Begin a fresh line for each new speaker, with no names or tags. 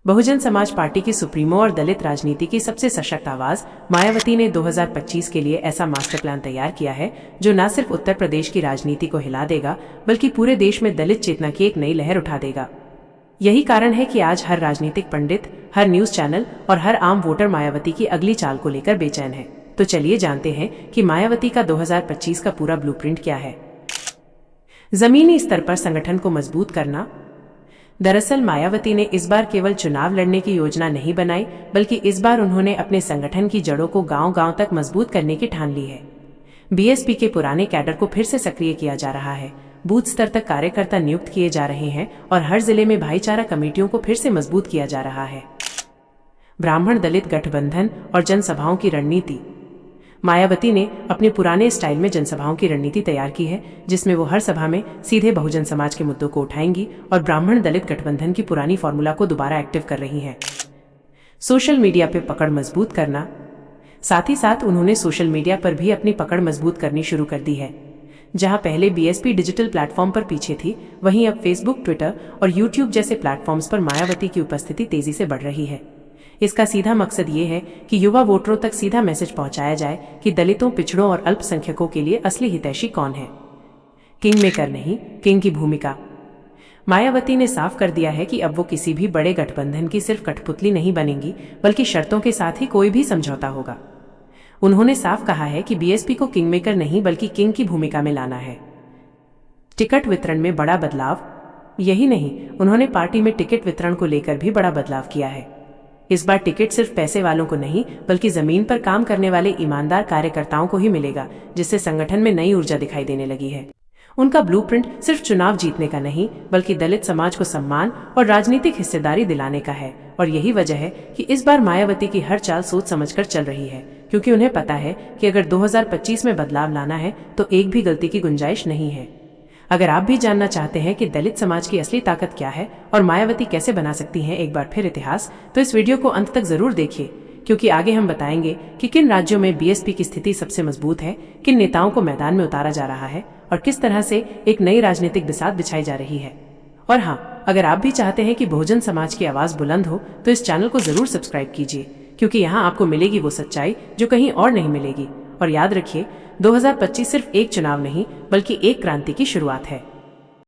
Bahujan Samaj party की supremo और दलित राजनीति की सबसे सशक्त आवाज मायावती ने 2025 के लिए ऐसा मास्टर प्लान तैयार किया है जो न सिर्फ उत्तर प्रदेश की राजनीति को हिला देगा बल्कि पूरे देश में दलित चेतना की एक नई लहर उठा देगा। यही कारण है कि आज हर राजनीतिक पंडित, हर न्यूज चैनल और हर आम वोटर मायावती की अगली चाल को लेकर बेचैन है। तो चलिए जानते हैं कि मायावती का 2025 का पूरा ब्लूप्रिंट क्या है। जमीनी स्तर पर संगठन को मजबूत करना। दरअसल मायावती ने इस बार केवल चुनाव लड़ने की योजना नहीं बनाई, बल्कि इस बार उन्होंने अपने संगठन की जड़ों को गांव-गांव तक मजबूत करने की ठान ली है। बीएसपी के पुराने कैडर को फिर से सक्रिय किया जा रहा है, बूथ स्तर तक कार्यकर्ता नियुक्त किए जा रहे हैं और हर जिले में भाईचारा कमेटियों को फिर से मजबूत किया जा रहा है। ब्राह्मण दलित गठबंधन और जनसभाओं की रणनीति। मायावती ने अपने पुराने स्टाइल में जनसभाओं की रणनीति तैयार की है, जिसमें वो हर सभा में सीधे बहुजन समाज के मुद्दों को उठाएंगी और ब्राह्मण दलित गठबंधन की पुरानी फॉर्मूला को दोबारा एक्टिव कर रही हैं। सोशल मीडिया पे पकड़ मजबूत करना। साथ ही साथ उन्होंने सोशल मीडिया पर भी अपनी पकड़ मजबूत करनी शुरू कर दी है। जहां पहले बीएसपी डिजिटल प्लेटफॉर्म पर पीछे थी, वहीं अब फेसबुक, ट्विटर और यूट्यूब जैसे प्लेटफॉर्म्स पर मायावती की उपस्थिति तेजी से बढ़ रही है। इसका सीधा मकसद ये है कि युवा वोटरों तक सीधा मैसेज पहुंचाया जाए कि दलितों, पिछड़ों और अल्पसंख्यकों के लिए असली हितैषी कौन है। किंग मेकर नहीं, किंग की भूमिका। मायावती ने साफ कर दिया है कि अब वो किसी भी बड़े गठबंधन की सिर्फ कठपुतली नहीं बनेंगी, बल्कि शर्तों के साथ ही कोई भी समझौता होगा। उन्होंने साफ कहा है कि बीएसपी को किंग मेकर नहीं बल्कि किंग की भूमिका में लाना है। टिकट वितरण में बड़ा बदलाव। यही नहीं, उन्होंने पार्टी में टिकट वितरण को लेकर भी बड़ा बदलाव किया है। इस बार टिकट सिर्फ पैसे वालों को नहीं, बल्कि जमीन पर काम करने वाले ईमानदार कार्यकर्ताओं को ही मिलेगा, जिससे संगठन में नई ऊर्जा दिखाई देने लगी है। उनका ब्लूप्रिंट सिर्फ चुनाव जीतने का नहीं, बल्कि दलित समाज को सम्मान और राजनीतिक हिस्सेदारी दिलाने का है। और यही वजह है कि इस बार मायावती की हर चाल सोच समझकर चल रही है, क्योंकि उन्हें पता है कि अगर 2025 में बदलाव लाना है तो एक भी गलती की गुंजाइश नहीं है। अगर आप भी जानना चाहते हैं कि दलित समाज की असली ताकत क्या है और मायावती कैसे बना सकती हैं एक बार फिर इतिहास, तो इस वीडियो को अंत तक जरूर देखिए, क्योंकि आगे हम बताएंगे कि किन राज्यों में बीएसपी की स्थिति सबसे मजबूत है, किन नेताओं को मैदान में उतारा जा रहा है और किस तरह से एक नई राजनीतिक बिसात बिछाई जा रही है। और हाँ, अगर आप भी चाहते हैं कि बहुजन समाज की आवाज बुलंद हो तो इस चैनल को जरूर सब्सक्राइब कीजिए, क्योंकि यहाँ आपको मिलेगी वो सच्चाई जो कहीं और नहीं मिलेगी। और याद रखिए, 2025 सिर्फ एक चुनाव नहीं बल्कि एक क्रांति की शुरुआत है।